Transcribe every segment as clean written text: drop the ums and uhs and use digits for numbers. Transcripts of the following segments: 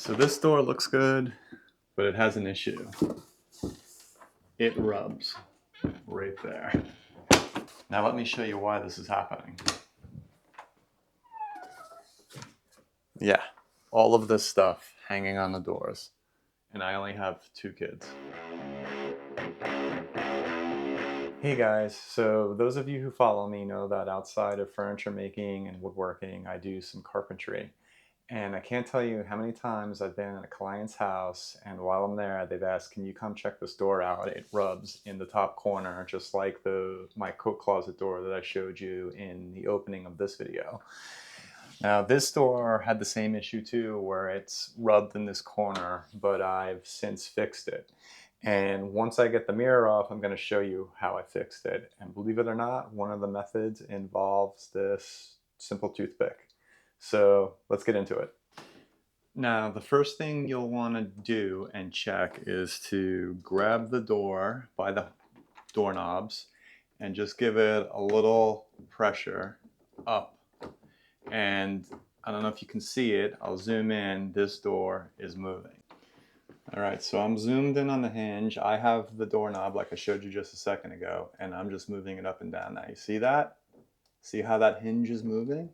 So this door looks good, but it has an issue. It rubs right there. Now let me show you why this is happening. Yeah, all of this stuff hanging on the doors. And I only have 2 kids. Hey guys, so those of you who follow me know that outside of furniture making and woodworking, I do some carpentry. And I can't tell you how many times I've been in a client's house, and while I'm there, they've asked, can you come check this door out? It rubs in the top corner, just like my coat closet door that I showed you in the opening of this video. Now, this door had the same issue too, where it's rubbed in this corner, but I've since fixed it. And once I get the mirror off, I'm going to show you how I fixed it. And believe it or not, one of the methods involves this simple toothpick. So let's get into it. Now, the first thing you'll want to do and check is to grab the door by the doorknobs and just give it a little pressure up. And I don't know if you can see it. I'll zoom in. This door is moving. All right, so I'm zoomed in on the hinge. I have the doorknob like I showed you just a second ago, and I'm just moving it up and down. Now, you see that? See how that hinge is moving?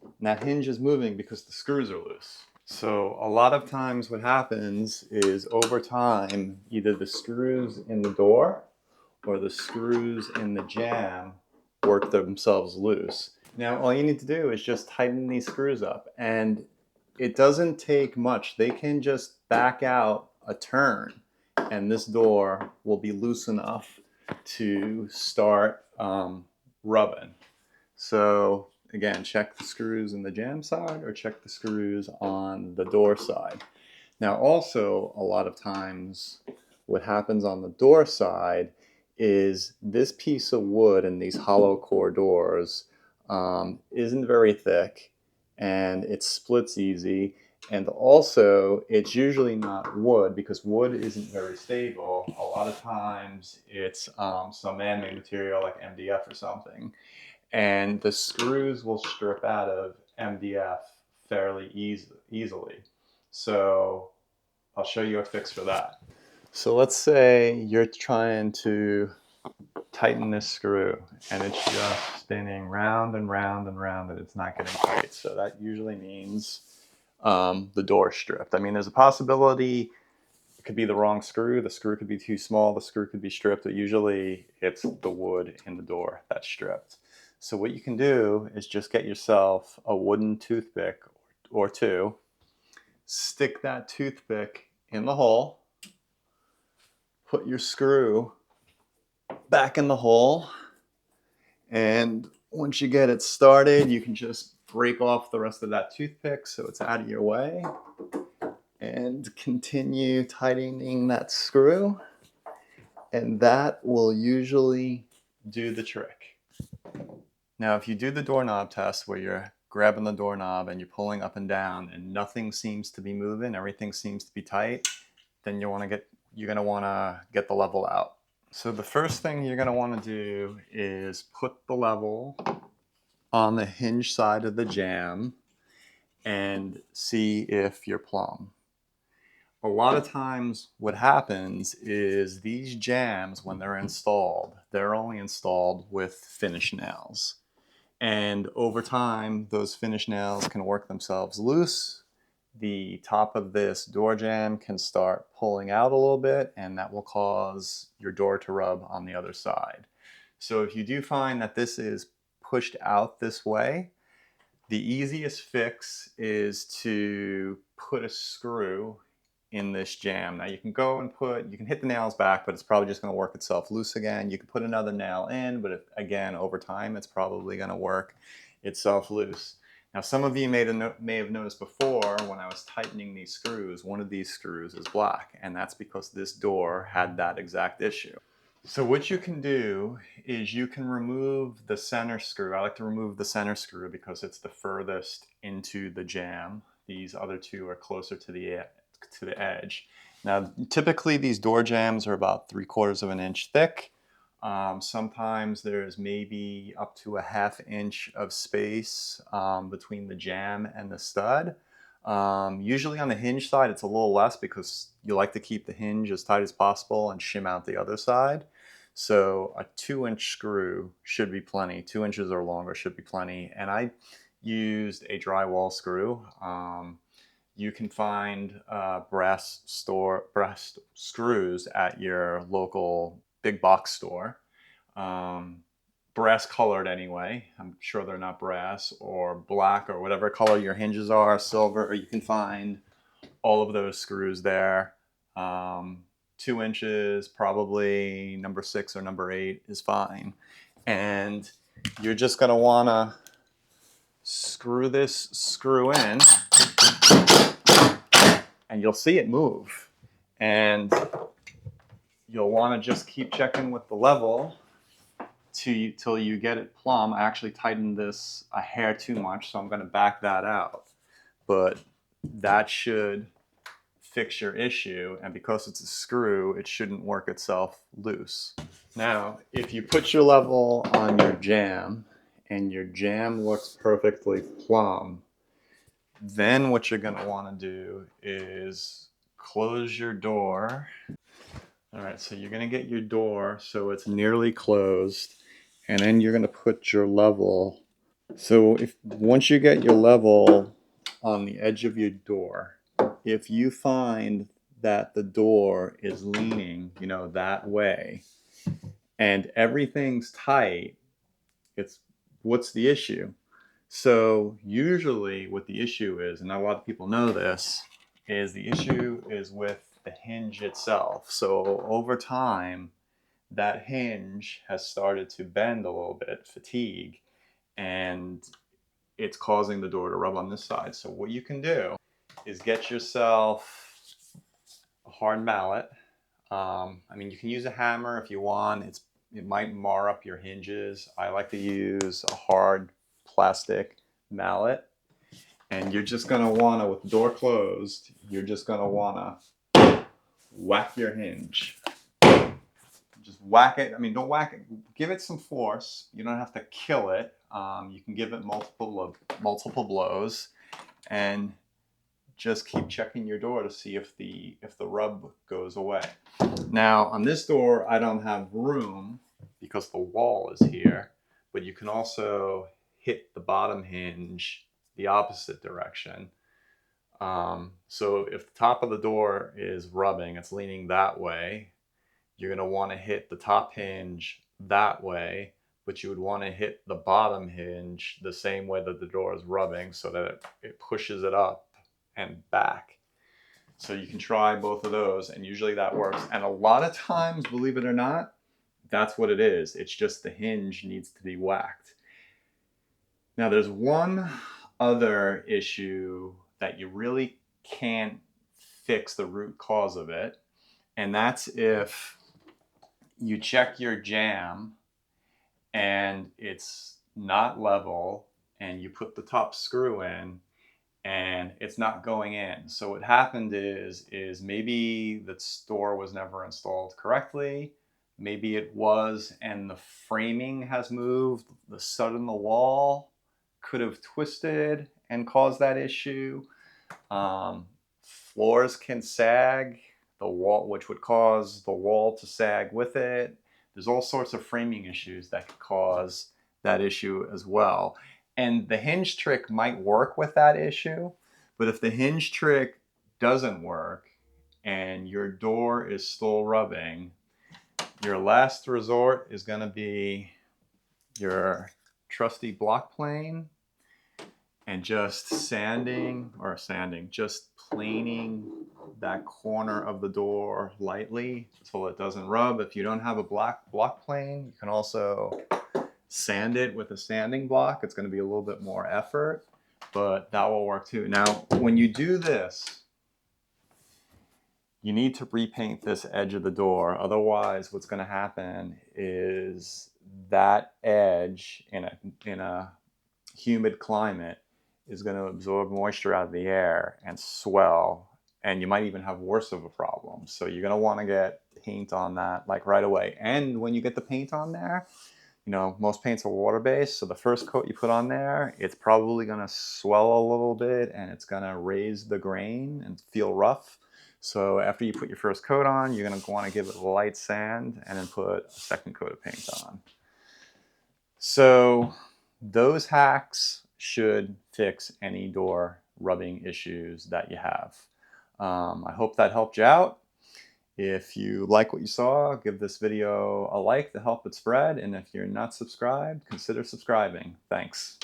And that hinge is moving because the screws are loose. So a lot of times what happens is over time, either the screws in the door or the screws in the jamb work themselves loose. Now all you need to do is just tighten these screws up, and it doesn't take much. They can just back out a turn and this door will be loose enough to start rubbing. So again, check the screws in the jamb side or check the screws on the door side. Now also, a lot of times what happens on the door side is this piece of wood and these hollow core doors isn't very thick, and it splits easy. And also, it's usually not wood because wood isn't very stable. A lot of times it's some man-made material like MDF or something. And the screws will strip out of MDF fairly easily. So I'll show you a fix for that. So let's say you're trying to tighten this screw and it's just spinning round and round and round and it's not getting tight. So that usually means the door stripped. I mean, there's a possibility it could be the wrong screw. The screw could be too small. The screw could be stripped, but usually it's the wood in the door that's stripped. So what you can do is just get yourself a wooden toothpick or two, stick that toothpick in the hole, put your screw back in the hole, and once you get it started, you can just break off the rest of that toothpick so it's out of your way, and continue tightening that screw, and that will usually do the trick. Now, if you do the doorknob test where you're grabbing the doorknob and you're pulling up and down and nothing seems to be moving, everything seems to be tight, then you're going to want to get the level out. So the first thing you're going to want to do is put the level on the hinge side of the jamb and see if you're plumb. A lot of times what happens is these jambs, when they're installed, they're only installed with finish nails. And over time, those finish nails can work themselves loose. The top of this door jamb can start pulling out a little bit, and that will cause your door to rub on the other side. So if you do find that this is pushed out this way, the easiest fix is to put a screw in this jamb. Now you can hit the nails back, but it's probably just going to work itself loose again. You can put another nail in, but again, over time, it's probably going to work itself loose. Now, some of you may have noticed before when I was tightening these screws, one of these screws is black, and that's because this door had that exact issue. So what you can do is you can remove the center screw. I like to remove the center screw because it's the furthest into the jamb. These other two are closer to the edge. Now, typically these door jambs are about 3/4 of an inch thick. Sometimes there's maybe up to a 1/2 inch of space between the jamb and the stud. Usually on the hinge side, it's a little less because you like to keep the hinge as tight as possible and shim out the other side. So a 2-inch screw should be plenty. 2 inches or longer should be plenty. And I used a drywall screw. You can find brass screws at your local big box store. Brass colored anyway. I'm sure they're not brass or black or whatever color your hinges are, silver, or you can find all of those screws there. 2 inches, probably number 6 or number 8 is fine. And you're just gonna wanna screw this screw in and you'll see it move. And you'll wanna just keep checking with the level till you get it plumb. I actually tightened this a hair too much, so I'm going to back that out. But that should fix your issue, and because it's a screw, it shouldn't work itself loose. Now, if you put your level on your jamb, and your jamb looks perfectly plumb, then what you're going to want to do is close your door. All right, so you're going to get your door so it's nearly closed. And then you're going to put your level. So once you get your level on the edge of your door, if you find that the door is leaning, that way, and everything's tight, what's the issue? So usually what the issue is, and not a lot of people know this, is the issue is with the hinge itself. So over time, that hinge has started to bend a little bit, fatigue, and it's causing the door to rub on this side. So what you can do is get yourself a hard mallet. You can use a hammer if you want. It might mar up your hinges. I like to use a hard plastic mallet. And you're just gonna wanna, with the door closed, you're just gonna wanna whack your hinge. Just whack it. Don't whack it. Give it some force. You don't have to kill it. You can give it multiple blows, and just keep checking your door to see if the rub goes away. Now on this door, I don't have room because the wall is here, but you can also hit the bottom hinge the opposite direction. So if the top of the door is rubbing, it's leaning that way. You're going to want to hit the top hinge that way, but you would want to hit the bottom hinge the same way that the door is rubbing so that it pushes it up and back. So you can try both of those, and usually that works. And a lot of times, believe it or not, that's what it is. It's just the hinge needs to be whacked. Now there's one other issue that you really can't fix the root cause of it, and that's if you check your jamb and it's not level and you put the top screw in and it's not going in. So what happened is maybe the store was never installed correctly. Maybe it was and the framing has moved. The stud in the wall could have twisted and caused that issue. Floors can sag the wall, which would cause the wall to sag with it. There's all sorts of framing issues that could cause that issue as well. And the hinge trick might work with that issue, but if the hinge trick doesn't work and your door is still rubbing, your last resort is going to be your trusty block plane and just just planing that corner of the door lightly so it doesn't rub. If you don't have a block plane, you can also sand it with a sanding block. It's going to be a little bit more effort, but that will work too. Now, when you do this, you need to repaint this edge of the door. Otherwise, what's going to happen is that edge in a humid climate is going to absorb moisture out of the air and swell, and you might even have worse of a problem. So you're going to want to get paint on that like right away. And when you get the paint on there, You know, most paints are water-based, so the first coat you put on there, it's probably gonna swell a little bit and it's gonna raise the grain and feel rough. So after you put your first coat on, you're gonna wanna give it a light sand and then put a second coat of paint on. So those hacks should fix any door rubbing issues that you have. I hope that helped you out. If you like what you saw, give this video a like to help it spread. And if you're not subscribed, consider subscribing. Thanks.